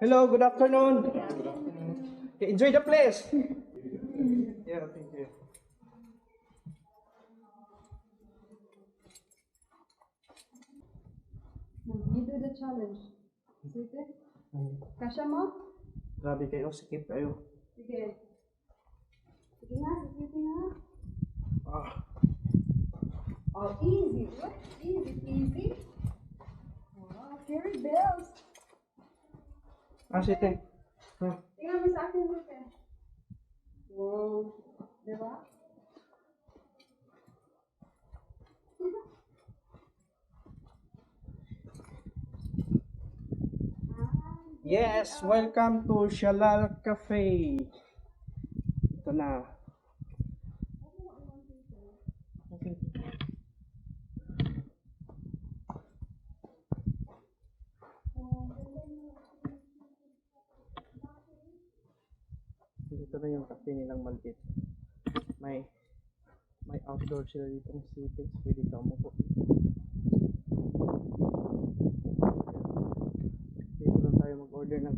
Hello, good afternoon. Enjoy the place. Yeah, thank you. You do the challenge. Sige. Kasya mo? Grabe kayo, sikip kayo. Sige. Sige na, sige na. Ah, Oh, easy. What? Easy, easy. Wow, carry bells. sige. Tingnan mo sa akin, Lupe. Wow. Diba? Yes, welcome to Shalal Cafe. Ito na. Dito na yung cafe nilang maliit. May outdoor sila dito ng seatings. Pwede ka umupo. Dito na tayo mag-order ng